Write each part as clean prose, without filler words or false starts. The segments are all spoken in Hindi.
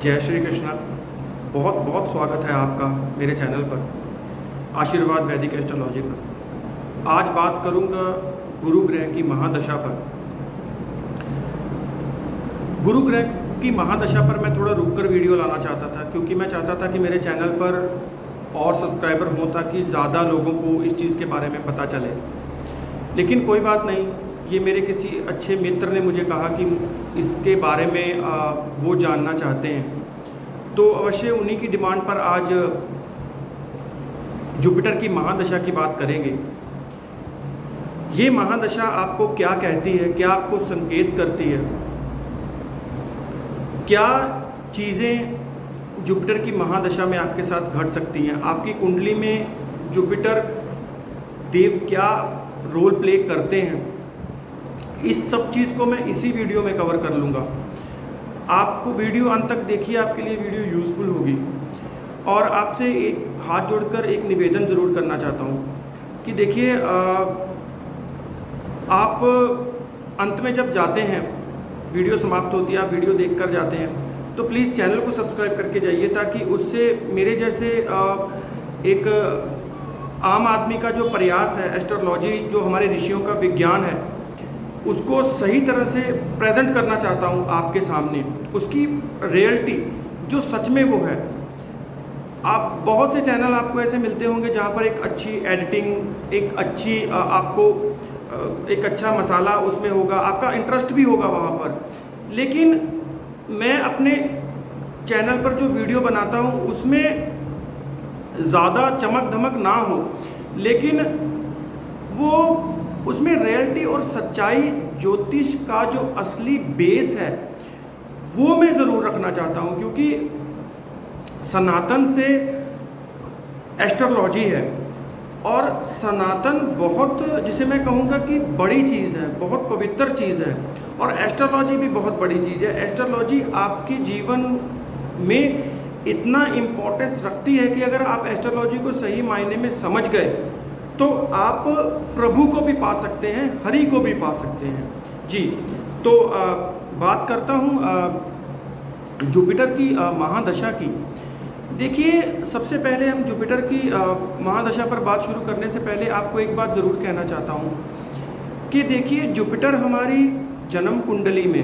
जय श्री कृष्णा। बहुत बहुत स्वागत है आपका मेरे चैनल पर आशीर्वाद वैदिक एस्ट्रोलॉजी पर। आज बात करूंगा गुरु ग्रह की महादशा पर। गुरु ग्रह की महादशा पर मैं थोड़ा रुककर वीडियो लाना चाहता था, क्योंकि मैं चाहता था कि मेरे चैनल पर और सब्सक्राइबर हों ताकि ज़्यादा लोगों को इस चीज़ के बारे में पता चले। लेकिन कोई बात नहीं, ये मेरे किसी अच्छे मित्र ने मुझे कहा कि इसके बारे में वो जानना चाहते हैं, तो अवश्य उन्हीं की डिमांड पर आज जुपिटर की महादशा की बात करेंगे। ये महादशा आपको क्या कहती है, क्या आपको संकेत करती है, क्या चीज़ें जुपिटर की महादशा में आपके साथ घट सकती हैं, आपकी कुंडली में जुपिटर देव क्या रोल प्ले करते हैं, इस सब चीज़ को मैं इसी वीडियो में कवर कर लूँगा। आपको वीडियो अंत तक देखिए, आपके लिए वीडियो यूज़फुल होगी। और आपसे एक हाथ जोड़कर एक निवेदन ज़रूर करना चाहता हूँ कि देखिए, आप अंत में जब जाते हैं, वीडियो समाप्त होती है, आप वीडियो देखकर जाते हैं, तो प्लीज़ चैनल को सब्सक्राइब करके जाइए, ताकि उससे मेरे जैसे एक आम आदमी का जो प्रयास है, एस्ट्रोलॉजी जो हमारे ऋषियों का विज्ञान है, उसको सही तरह से प्रेजेंट करना चाहता हूँ आपके सामने, उसकी रियलिटी जो सच में वो है। आप बहुत से चैनल आपको ऐसे मिलते होंगे जहाँ पर एक अच्छी एडिटिंग, एक अच्छी आपको एक अच्छा मसाला उसमें होगा, आपका इंटरेस्ट भी होगा वहाँ पर। लेकिन मैं अपने चैनल पर जो वीडियो बनाता हूँ उसमें ज़्यादा चमक धमक ना हो, लेकिन वो उसमें रियलिटी और सच्चाई, ज्योतिष का जो असली बेस है वो मैं ज़रूर रखना चाहता हूँ, क्योंकि सनातन से एस्ट्रोलॉजी है, और सनातन बहुत, जिसे मैं कहूँगा कि बड़ी चीज़ है, बहुत पवित्र चीज़ है, और एस्ट्रोलॉजी भी बहुत बड़ी चीज़ है। एस्ट्रोलॉजी आपके जीवन में इतना इम्पोर्टेंस रखती है कि अगर आप एस्ट्रोलॉजी को सही मायने में समझ गए तो आप प्रभु को भी पा सकते हैं, हरि को भी पा सकते हैं जी। तो बात करता हूँ जुपिटर की महादशा की। देखिए, सबसे पहले हम जुपिटर की महादशा पर बात शुरू करने से पहले आपको एक बात ज़रूर कहना चाहता हूँ कि देखिए, जुपिटर हमारी जन्म कुंडली में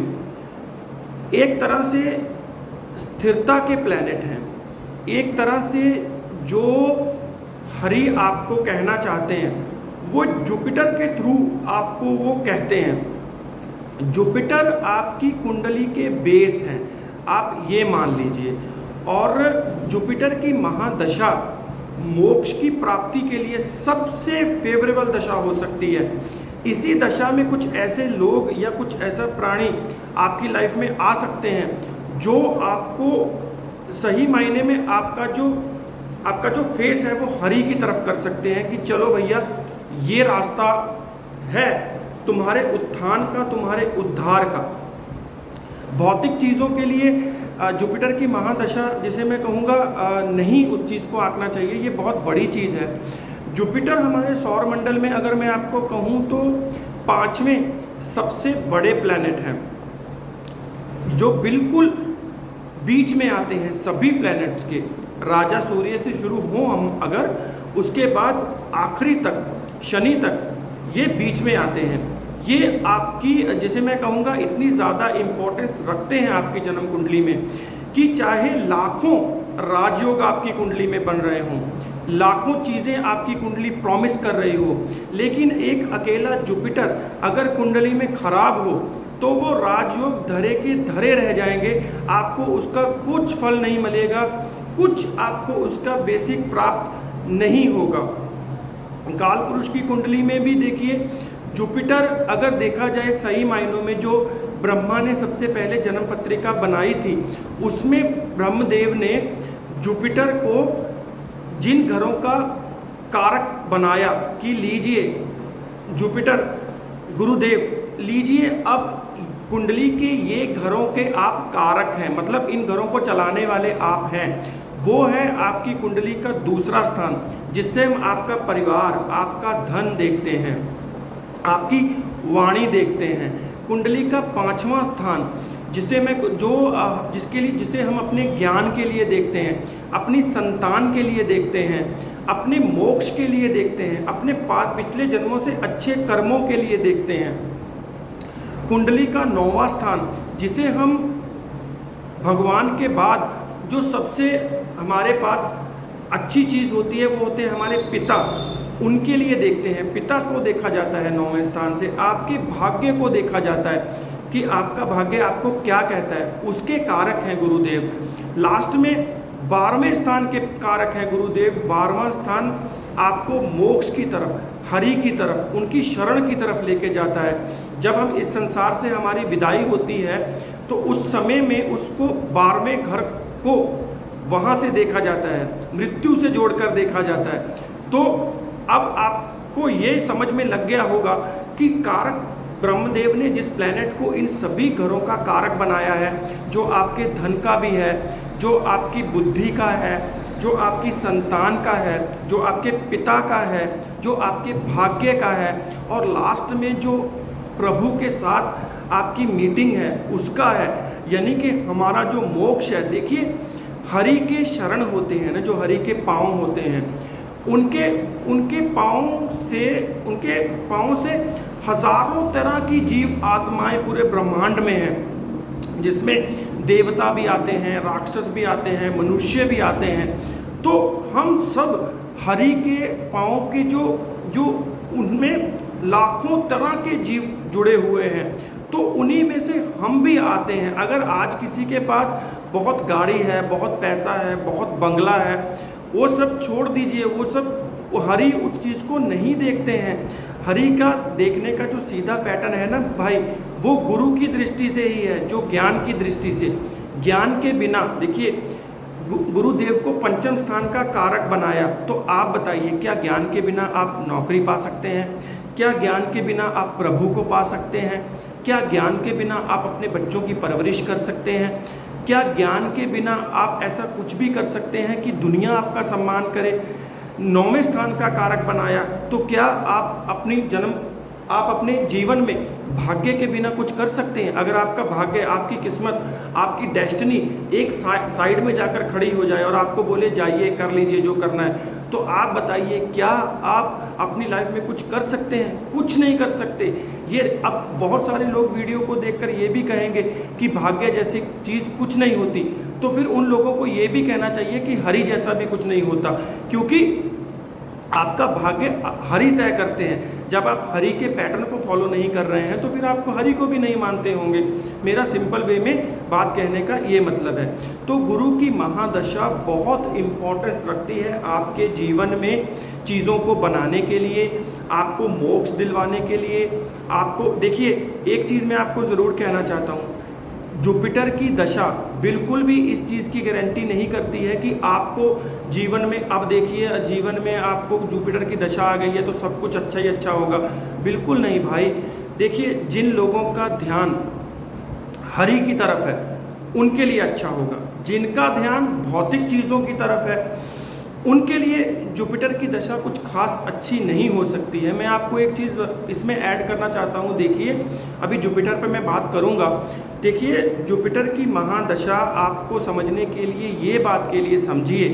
एक तरह से स्थिरता के प्लैनेट हैं, एक तरह से जो हरि आपको कहना चाहते हैं वो जुपिटर के थ्रू आपको वो कहते हैं। जुपिटर आपकी कुंडली के बेस हैं, आप ये मान लीजिए। और जुपिटर की महादशा मोक्ष की प्राप्ति के लिए सबसे फेवरेबल दशा हो सकती है। इसी दशा में कुछ ऐसे लोग या कुछ ऐसा प्राणी आपकी लाइफ में आ सकते हैं जो आपको सही मायने में आपका जो फेस है वो हरि की तरफ कर सकते हैं कि चलो भैया, ये रास्ता है तुम्हारे उत्थान का, तुम्हारे उद्धार का। भौतिक चीज़ों के लिए जुपिटर की महादशा, जिसे मैं कहूँगा नहीं उस चीज़ को आंकना चाहिए, ये बहुत बड़ी चीज़ है। जुपिटर हमारे सौर मंडल में, अगर मैं आपको कहूँ तो 5वें सबसे बड़े प्लैनेट हैं, जो बिल्कुल बीच में आते हैं सभी प्लैनेट्स के। राजा सूर्य से शुरू हो हम अगर, उसके बाद आखिरी तक शनि तक ये बीच में आते हैं। ये आपकी, जिसे मैं कहूँगा, इतनी ज़्यादा इम्पोर्टेंस रखते हैं आपकी जन्म कुंडली में कि चाहे लाखों राजयोग आपकी कुंडली में बन रहे हों, लाखों चीज़ें आपकी कुंडली प्रॉमिस कर रही हो, लेकिन एक अकेला जुपिटर अगर कुंडली में खराब हो तो वो राजयोग धरे के धरे रह जाएंगे, आपको उसका कुछ फल नहीं मिलेगा, कुछ आपको उसका बेसिक प्राप्त नहीं होगा। काल पुरुष की कुंडली में भी देखिए, जुपिटर अगर देखा जाए सही मायनों में, जो ब्रह्मा ने सबसे पहले जन्म पत्रिका बनाई थी, उसमें ब्रह्मदेव ने जुपिटर को जिन घरों का कारक बनाया कि लीजिए जुपिटर गुरुदेव, लीजिए अब कुंडली के ये घरों के आप कारक हैं, मतलब इन घरों को चलाने वाले आप हैं। वो है आपकी कुंडली का दूसरा स्थान, जिससे हम आपका परिवार, आपका धन देखते हैं, आपकी वाणी देखते हैं। कुंडली का 5वां स्थान जिसे मैं जो जिसके लिए जिसे हम अपने ज्ञान के लिए देखते हैं, अपनी संतान के लिए देखते हैं, अपने मोक्ष के लिए देखते हैं, अपने पिछले जन्मों से अच्छे कर्मों के लिए देखते हैं। कुंडली का 9वां स्थान, जिसे हम भगवान के बाद जो सबसे हमारे पास अच्छी चीज़ होती है वो होते हैं हमारे पिता, उनके लिए देखते हैं। पिता को देखा जाता है 9वें स्थान से, आपके भाग्य को देखा जाता है कि आपका भाग्य आपको क्या कहता है, उसके कारक हैं गुरुदेव। लास्ट में 12वें स्थान के कारक हैं गुरुदेव। 12वां स्थान आपको मोक्ष की तरफ, हरि की तरफ, उनकी शरण की तरफ लेके जाता है। जब हम इस संसार से हमारी विदाई होती है तो उस समय में उसको 12वें घर को वहाँ से देखा जाता है, मृत्यु से जोड़कर देखा जाता है। तो अब आपको ये समझ में लग गया होगा कि कारक ब्रह्मदेव ने जिस प्लेनेट को इन सभी घरों का कारक बनाया है, जो आपके धन का भी है, जो आपकी बुद्धि का है, जो आपकी संतान का है, जो आपके पिता का है, जो आपके भाग्य का है, और लास्ट में जो प्रभु के साथ आपकी मीटिंग है उसका है, यानी कि हमारा जो मोक्ष है। देखिए, हरि के शरण होते हैं ना, जो हरि के पाँव होते हैं, उनके पाँव से हजारों तरह की जीव आत्माएं पूरे ब्रह्मांड में हैं, जिसमें देवता भी आते हैं, राक्षस भी आते हैं, मनुष्य भी आते हैं। तो हम सब हरि के पाँव के जो उनमें लाखों तरह के जीव जुड़े हुए हैं, तो उन्हीं में से हम भी आते हैं। अगर आज किसी के पास बहुत गाड़ी है, बहुत पैसा है, बहुत बंगला है, वो सब छोड़ दीजिए, वो हरि उस चीज़ को नहीं देखते हैं। हरि का देखने का जो सीधा पैटर्न है ना भाई, वो गुरु की दृष्टि से ही है, जो ज्ञान की दृष्टि से। ज्ञान के बिना, देखिए, गुरुदेव को 5वें स्थान का कारक बनाया, तो आप बताइए, क्या ज्ञान के बिना आप नौकरी पा सकते हैं? क्या ज्ञान के बिना आप प्रभु को पा सकते हैं? क्या ज्ञान के बिना आप अपने बच्चों की परवरिश कर सकते हैं? क्या ज्ञान के बिना आप ऐसा कुछ भी कर सकते हैं कि दुनिया आपका सम्मान करे? 9वें स्थान का कारक बनाया, तो क्या आप अपने जीवन में भाग्य के बिना कुछ कर सकते हैं? अगर आपका भाग्य, आपकी किस्मत, आपकी डेस्टिनी एक साइड में जाकर खड़ी हो जाए और आपको बोले जाइए कर लीजिए जो करना है, तो आप बताइए, क्या आप अपनी लाइफ में कुछ कर सकते हैं? कुछ नहीं कर सकते। ये अब बहुत सारे लोग वीडियो को देखकर ये भी कहेंगे कि भाग्य जैसी चीज़ कुछ नहीं होती, तो फिर उन लोगों को ये भी कहना चाहिए कि हरि जैसा भी कुछ नहीं होता, क्योंकि आपका भाग्य हरि तय करते हैं। जब आप हरि के पैटर्न को फॉलो नहीं कर रहे हैं तो फिर आपको हरि को भी नहीं मानते होंगे। मेरा सिंपल वे में बात कहने का ये मतलब है। तो गुरु की महादशा बहुत इम्पोर्टेंस रखती है आपके जीवन में, चीज़ों को बनाने के लिए, आपको मोक्ष दिलवाने के लिए। आपको देखिए, एक चीज़ मैं आपको ज़रूर कहना चाहता हूँ, जुपिटर की दशा बिल्कुल भी इस चीज़ की गारंटी नहीं करती है कि आपको जीवन में, अब देखिए, जीवन में आपको जुपिटर की दशा आ गई है तो सब कुछ अच्छा ही अच्छा होगा। बिल्कुल नहीं भाई। देखिए, जिन लोगों का ध्यान हरि की तरफ है उनके लिए अच्छा होगा, जिनका ध्यान भौतिक चीज़ों की तरफ है उनके लिए जुपिटर की दशा कुछ खास अच्छी नहीं हो सकती है। मैं आपको एक चीज़ इसमें ऐड करना चाहता हूँ। देखिए, अभी जुपिटर पर मैं बात करूँगा। देखिए, जुपिटर की महादशा आपको समझने के लिए, ये बात के लिए समझिए,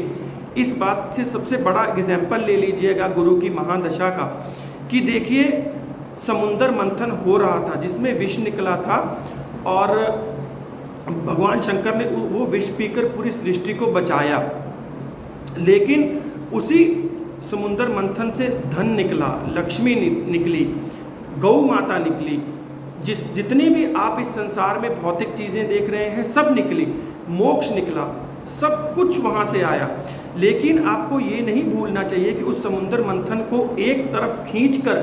इस बात से सबसे बड़ा एग्जाम्पल ले लीजिएगा गुरु की महादशा का, कि देखिए, समुद्र मंथन हो रहा था जिसमें विष निकला था, और भगवान शंकर ने वो विष पीकर पूरी सृष्टि को बचाया। लेकिन उसी समुद्र मंथन से धन निकला, लक्ष्मी निकली, गौ माता निकली, जितनी भी आप इस संसार में भौतिक चीज़ें देख रहे हैं सब निकली, मोक्ष निकला, सब कुछ वहाँ से आया। लेकिन आपको ये नहीं भूलना चाहिए कि उस समुद्र मंथन को एक तरफ खींचकर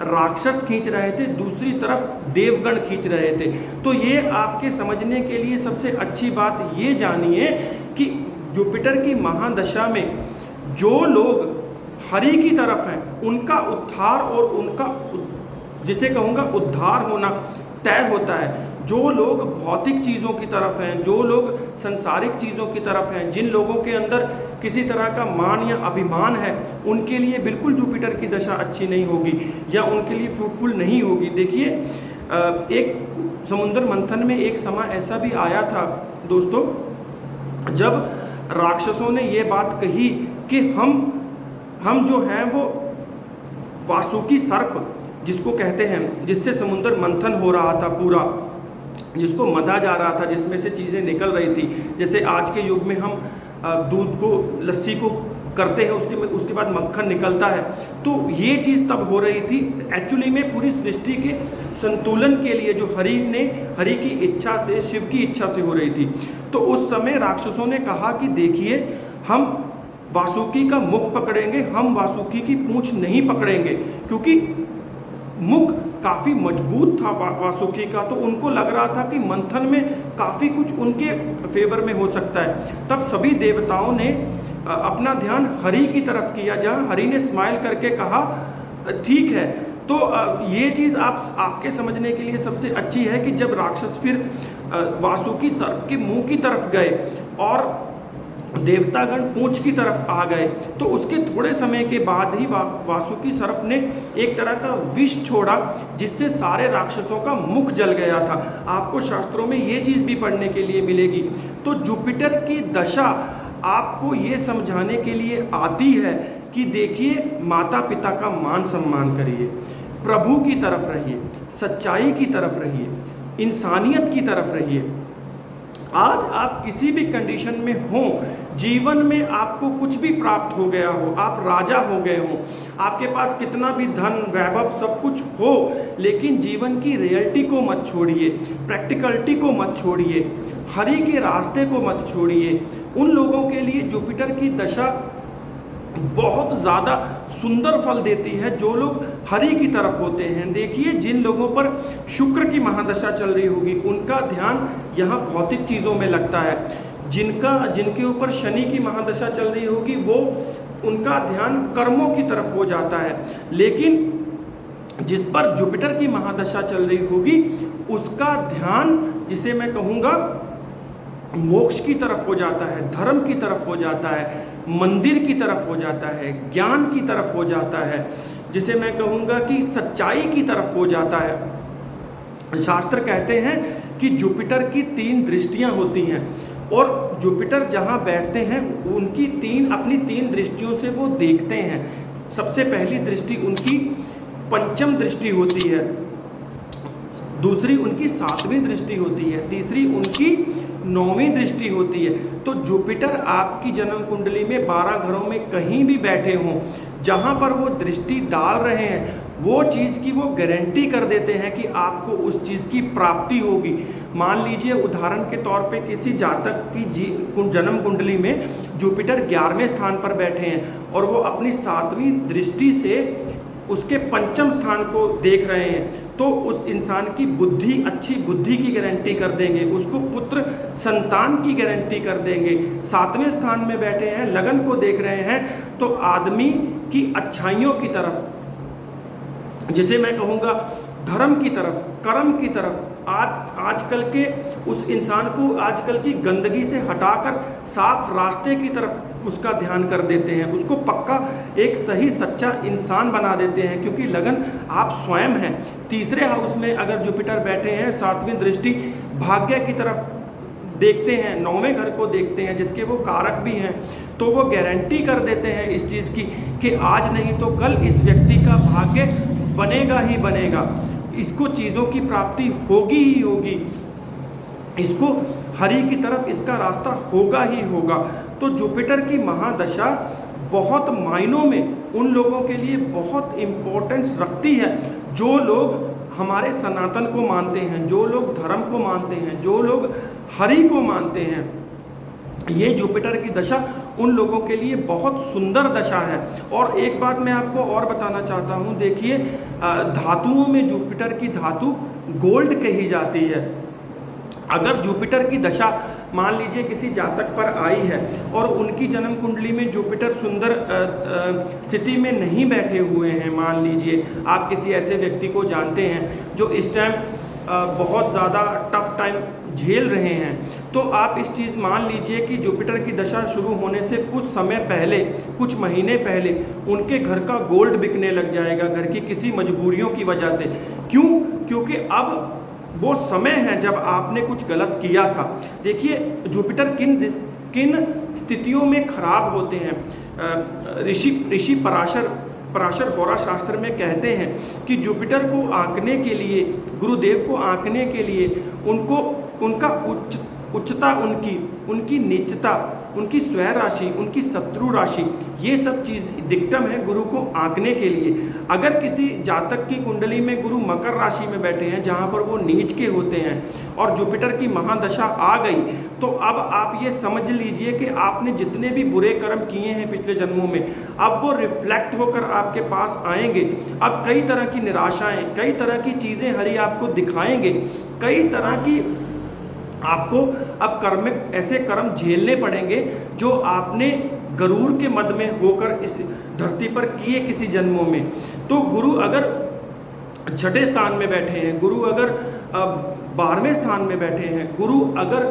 राक्षस खींच रहे थे, दूसरी तरफ देवगण खींच रहे थे। तो ये आपके समझने के लिए सबसे अच्छी बात ये जानिए कि जुपिटर की महादशा में जो लोग हरि की तरफ हैं उनका उद्धार और उनका, जिसे कहूँगा, उद्धार होना तय होता है। जो लोग भौतिक चीज़ों की तरफ हैं, जो लोग संसारिक चीज़ों की तरफ हैं, जिन लोगों के अंदर किसी तरह का मान या अभिमान है, उनके लिए बिल्कुल जुपिटर की दशा अच्छी नहीं होगी या उनके लिए फ्रूटफुल नहीं होगी। देखिए, एक समुद्र मंथन में एक समय ऐसा भी आया था दोस्तों, जब राक्षसों ने ये बात कही कि हम जो हैं वो वासुकी सर्प जिसको कहते हैं, जिससे समुद्र मंथन हो रहा था पूरा, जिसको मदा जा रहा था, जिसमें से चीज़ें निकल रही थी, जैसे आज के युग में हम दूध को, लस्सी को करते हैं, उसके बाद मक्खन निकलता है, तो ये चीज़ तब हो रही थी। एक्चुअली में पूरी सृष्टि के संतुलन के लिए जो हरि की इच्छा से, शिव की इच्छा से हो रही थी। तो उस समय राक्षसों ने कहा कि देखिए, हम वासुकी का मुख पकड़ेंगे, हम वासुकी की पूंछ नहीं पकड़ेंगे, क्योंकि मुख काफ़ी मजबूत था वासुकी का। तो उनको लग रहा था कि मंथन में काफ़ी कुछ उनके फेवर में हो सकता है। तब सभी देवताओं ने अपना ध्यान हरि की तरफ किया, जहाँ हरि ने स्माइल करके कहा ठीक है। तो ये चीज़ आपके समझने के लिए सबसे अच्छी है कि जब राक्षस फिर वासुकी सर्प के मुंह की तरफ गए और देवतागण पूंछ की तरफ आ गए, तो उसके थोड़े समय के बाद ही वासुकी सर्प ने एक तरह का विष छोड़ा, जिससे सारे राक्षसों का मुख जल गया था। आपको शास्त्रों में ये चीज़ भी पढ़ने के लिए मिलेगी। तो जुपिटर की दशा आपको ये समझाने के लिए आती है कि देखिए, माता पिता का मान सम्मान करिए, प्रभु की तरफ रहिए, सच्चाई की तरफ रहिए, इंसानियत की तरफ रहिए। आज आप किसी भी कंडीशन में हो, जीवन में आपको कुछ भी प्राप्त हो गया हो, आप राजा हो गए हो, आपके पास कितना भी धन वैभव सब कुछ हो, लेकिन जीवन की रियलिटी को मत छोड़िए, प्रैक्टिकलिटी को मत छोड़िए, हरि के रास्ते को मत छोड़िए। उन लोगों के लिए जुपिटर की दशा बहुत ज़्यादा सुंदर फल देती है जो लोग हरि की तरफ होते हैं। देखिए, जिन लोगों पर शुक्र की महादशा चल रही होगी, उनका ध्यान यहाँ भौतिक चीज़ों में लगता है। जिनके ऊपर शनि की महादशा चल रही होगी, वो उनका ध्यान कर्मों की तरफ हो जाता है। लेकिन जिस पर जुपिटर की महादशा चल रही होगी, उसका ध्यान, जिसे मैं कहूँगा, मोक्ष की तरफ हो जाता है, धर्म की तरफ हो जाता है, मंदिर की तरफ हो जाता है, ज्ञान की तरफ हो जाता है, जिसे मैं कहूँगा कि सच्चाई की तरफ हो जाता है। शास्त्र कहते हैं कि जुपिटर की 3 दृष्टियाँ होती हैं, और जुपिटर जहाँ बैठते हैं उनकी अपनी 3 दृष्टियों से वो देखते हैं। सबसे पहली दृष्टि उनकी पंचम दृष्टि होती है, दूसरी उनकी 7वीं दृष्टि होती है, तीसरी उनकी 9वीं दृष्टि होती है। तो जुपिटर आपकी जन्म कुंडली में 12 घरों में कहीं भी बैठे हों, जहाँ पर वो दृष्टि डाल रहे हैं, वो चीज़ की वो गारंटी कर देते हैं कि आपको उस चीज़ की प्राप्ति होगी। मान लीजिए, उदाहरण के तौर पे किसी जातक की जन्म कुंडली में जुपिटर 11वें स्थान पर बैठे हैं और वो अपनी 7वीं दृष्टि से उसके पंचम स्थान को देख रहे हैं, तो उस इंसान की बुद्धि, अच्छी बुद्धि की गारंटी कर देंगे, उसको पुत्र संतान की गारंटी कर देंगे। 7वें स्थान में बैठे हैं, लगन को देख रहे हैं, तो आदमी की अच्छाइयों की तरफ, जिसे मैं कहूँगा धर्म की तरफ, कर्म की तरफ, आजकल के उस इंसान को आजकल की गंदगी से हटाकर साफ रास्ते की तरफ उसका ध्यान कर देते हैं, उसको पक्का एक सही सच्चा इंसान बना देते हैं, क्योंकि लगन आप स्वयं हैं। तीसरे हाउस में अगर जुपिटर बैठे हैं, 7वीं दृष्टि भाग्य की तरफ देखते हैं, 9वें घर को देखते हैं, जिसके वो कारक भी हैं, तो वो गारंटी कर देते हैं इस चीज़ की कि आज नहीं तो कल इस व्यक्ति का भाग्य बनेगा ही बनेगा, इसको चीज़ों की प्राप्ति होगी ही होगी, इसको हरि की तरफ इसका रास्ता होगा ही होगा। तो जुपिटर की महादशा बहुत मायनों में उन लोगों के लिए बहुत इम्पोर्टेंस रखती है जो लोग हमारे सनातन को मानते हैं, जो लोग धर्म को मानते हैं, जो लोग हरि को मानते हैं। ये जुपिटर की दशा उन लोगों के लिए बहुत सुंदर दशा है। और एक बात मैं आपको और बताना चाहता हूँ, देखिए, धातुओं में जुपिटर की धातु गोल्ड कही जाती है। अगर जुपिटर की दशा मान लीजिए किसी जातक पर आई है और उनकी जन्म कुंडली में जुपिटर सुंदर स्थिति में नहीं बैठे हुए हैं, मान लीजिए आप किसी ऐसे व्यक्ति को जानते हैं जो इस टाइम बहुत ज़्यादा टफ टाइम झेल रहे हैं, तो आप इस चीज़ मान लीजिए कि जुपिटर की दशा शुरू होने से कुछ समय पहले, कुछ महीने पहले उनके घर का गोल्ड बिकने लग जाएगा, घर की किसी मजबूरियों की वजह से। क्यों? क्योंकि अब वो समय है जब आपने कुछ गलत किया था। देखिए जुपिटर किन स्थितियों में खराब होते हैं। ऋषि पराशर होरा शास्त्र में कहते हैं कि जुपिटर को आंकने के लिए, गुरुदेव को आंकने के लिए उनका उच्चता, उनकी नीचता, उनकी स्वय राशि, उनकी शत्रु राशि, ये सब चीज़ डिक्टम है गुरु को आंकने के लिए। अगर किसी जातक की कुंडली में गुरु मकर राशि में बैठे हैं जहाँ पर वो नीच के होते हैं और जुपिटर की महादशा आ गई, तो अब आप ये समझ लीजिए कि आपने जितने भी बुरे कर्म किए हैं पिछले जन्मों में, अब वो रिफ्लेक्ट होकर आपके पास आएंगे। अब कई तरह की निराशाएं, कई तरह की चीज़ें हरि आपको दिखाएंगे, कई तरह की आपको अब ऐसे कर्म झेलने पड़ेंगे जो आपने गरूर के मद में होकर इस धरती पर किए किसी जन्मों में। तो गुरु अगर छठे स्थान में बैठे हैं, गुरु अगर 12वें स्थान में बैठे हैं, गुरु अगर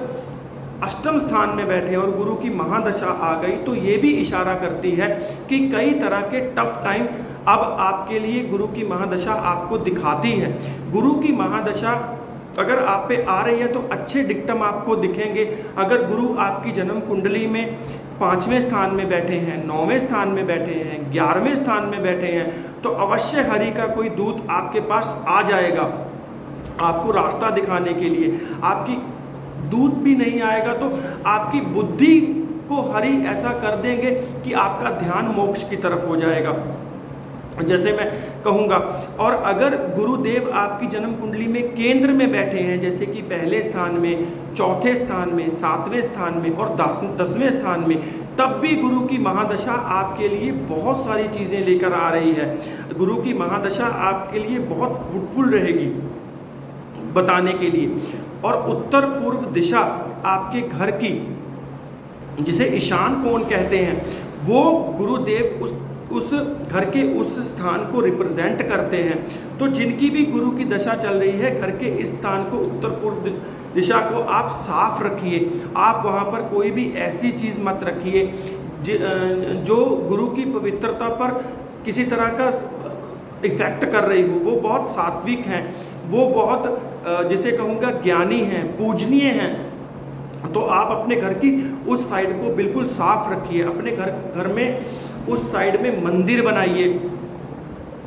अष्टम स्थान में बैठे हैं और गुरु की महादशा आ गई, तो ये भी इशारा करती है कि कई तरह के टफ टाइम अब आपके लिए गुरु की महादशा आपको दिखाती है। गुरु की महादशा अगर आप पे आ रही है तो अच्छे डिक्टम आपको दिखेंगे। अगर गुरु आपकी जन्म कुंडली में 5वें स्थान में बैठे हैं, 9वें स्थान में बैठे हैं, 11वें स्थान में बैठे हैं, तो अवश्य हरि का कोई दूत आपके पास आ जाएगा आपको रास्ता दिखाने के लिए। आपकी दूत भी नहीं आएगा तो आपकी बुद्धि को हरि ऐसा कर देंगे कि आपका ध्यान मोक्ष की तरफ हो जाएगा, जैसे मैं कहूँगा। और अगर गुरुदेव आपकी जन्म कुंडली में केंद्र में बैठे हैं, जैसे कि पहले स्थान में, चौथे स्थान में, 7वें स्थान में और 10वें स्थान में, तब भी गुरु की महादशा आपके लिए बहुत सारी चीज़ें लेकर आ रही है। गुरु की महादशा आपके लिए बहुत फ्रूटफुल रहेगी बताने के लिए। और उत्तर पूर्व दिशा आपके घर की, जिसे ईशान कोण कहते हैं, वो गुरुदेव उस घर के उस स्थान को रिप्रेजेंट करते हैं। तो जिनकी भी गुरु की दशा चल रही है, घर के इस स्थान को, उत्तर पूर्व दिशा को आप साफ रखिए। आप वहाँ पर कोई भी ऐसी चीज़ मत रखिए जो गुरु की पवित्रता पर किसी तरह का इफेक्ट कर रही हो। वो बहुत सात्विक हैं, वो बहुत जिसे कहूँगा ज्ञानी हैं, पूजनीय हैं। तो आप अपने घर की उस साइड को बिल्कुल साफ रखिए। अपने घर में उस साइड में मंदिर बनाइए।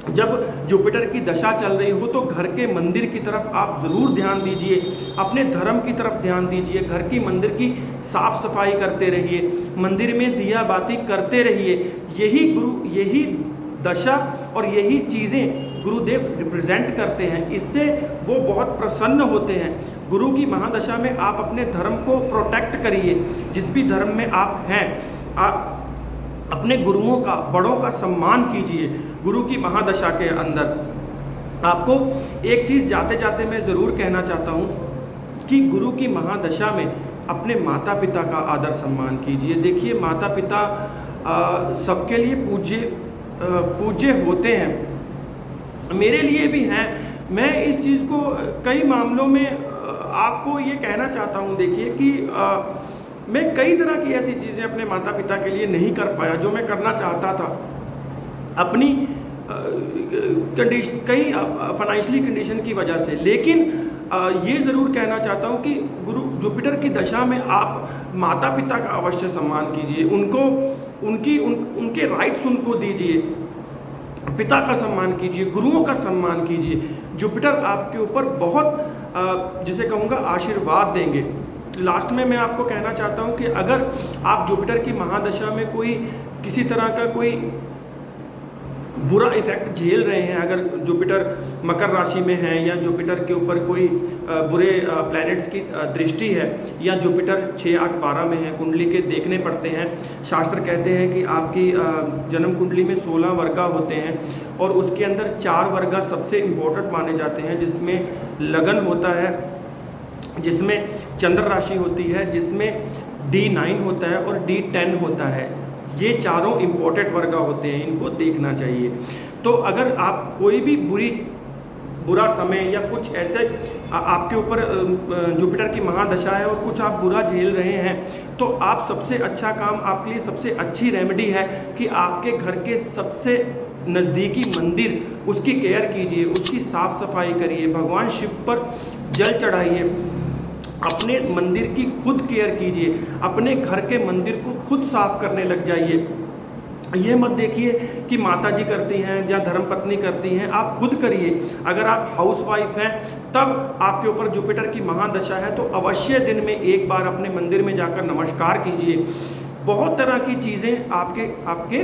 जब जुपिटर की दशा चल रही हो तो घर के मंदिर की तरफ आप ज़रूर ध्यान दीजिए, अपने धर्म की तरफ ध्यान दीजिए। घर की मंदिर की साफ सफाई करते रहिए, मंदिर में दिया बाती करते रहिए। यही दशा और यही चीज़ें गुरुदेव रिप्रेजेंट करते हैं। इससे वो बहुत प्रसन्न होते हैं। गुरु की महादशा में आप अपने धर्म को प्रोटेक्ट करिए। जिस भी धर्म में आप हैं, आप अपने गुरुओं का, बड़ों का सम्मान कीजिए। गुरु की महादशा के अंदर आपको एक चीज़ जाते जाते मैं ज़रूर कहना चाहता हूँ कि गुरु की महादशा में अपने माता पिता का आदर सम्मान कीजिए। देखिए, माता पिता सबके लिए पूज्य होते हैं, मेरे लिए भी हैं। मैं इस चीज़ को कई मामलों में आपको ये कहना चाहता हूँ। देखिए कि मैं कई तरह की ऐसी चीज़ें अपने माता पिता के लिए नहीं कर पाया जो मैं करना चाहता था। अपनी कई फाइनेंशियली कंडीशन की वजह से। लेकिन ये ज़रूर कहना चाहता हूँ कि गुरु जुपिटर की दशा में आप माता पिता का अवश्य सम्मान कीजिए। उनके राइट्स उनको दीजिए, पिता का सम्मान कीजिए, गुरुओं का सम्मान कीजिए। जुपिटर आपके ऊपर बहुत जिसे कहूँगा आशीर्वाद देंगे। लास्ट में मैं आपको कहना चाहता हूँ कि अगर आप जुपिटर की महादशा में किसी तरह का कोई बुरा इफेक्ट झेल रहे हैं, अगर जुपिटर मकर राशि में है या जुपिटर के ऊपर कोई बुरे प्लैनेट्स की दृष्टि है या जुपिटर 6, 8, 12 में है, कुंडली के देखने पड़ते हैं। शास्त्र कहते हैं कि आपकी जन्म कुंडली में 16 वर्गा होते हैं और उसके अंदर 4 वर्गा सबसे इम्पोर्टेंट माने जाते हैं, जिसमें लगन होता है, जिसमें चंद्र राशि होती है, जिसमें D9 होता है और D10 होता है। ये चारों इम्पोर्टेंट वर्गा होते हैं, इनको देखना चाहिए। तो अगर आप कोई भी बुरा समय या कुछ ऐसे आपके ऊपर जुपिटर की महादशा है और कुछ आप बुरा झेल रहे हैं, तो आप सबसे अच्छा काम, आपके लिए सबसे अच्छी रेमेडी है कि आपके घर के सबसे नज़दीकी मंदिर, उसकी केयर कीजिए, उसकी साफ़ सफाई करिए, भगवान शिव पर जल चढ़ाइए, अपने मंदिर की खुद केयर कीजिए, अपने घर के मंदिर को खुद साफ करने लग जाइए। ये मत देखिए कि माता जी करती हैं या धर्मपत्नी करती हैं, आप खुद करिए। अगर आप हाउस वाइफ हैं तब आपके ऊपर जुपिटर की महादशा है तो अवश्य दिन में एक बार अपने मंदिर में जाकर नमस्कार कीजिए। बहुत तरह की चीज़ें आपके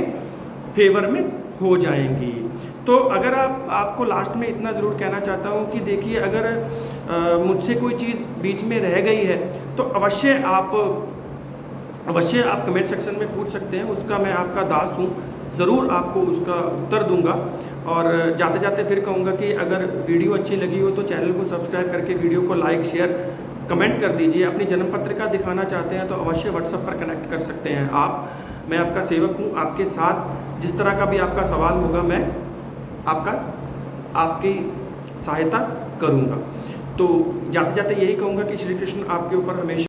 फेवर में हो जाएंगी। तो अगर आपको लास्ट में इतना ज़रूर कहना चाहता हूँ कि देखिए, अगर मुझसे कोई चीज़ बीच में रह गई है तो अवश्य आप कमेंट सेक्शन में पूछ सकते हैं, उसका मैं आपका दास हूँ, ज़रूर आपको उसका उत्तर दूंगा। और जाते जाते फिर कहूँगा कि अगर वीडियो अच्छी लगी हो तो चैनल को सब्सक्राइब करके वीडियो को लाइक शेयर कमेंट कर दीजिए। अपनी जन्म पत्रिका दिखाना चाहते हैं तो अवश्य व्हाट्सएप पर कनेक्ट कर सकते हैं आप। मैं आपका सेवक हूँ, आपके साथ जिस तरह का भी आपका सवाल होगा मैं आपकी सहायता करूँगा। तो जाते जाते यही कहूँगा कि श्री कृष्ण आपके ऊपर हमेशा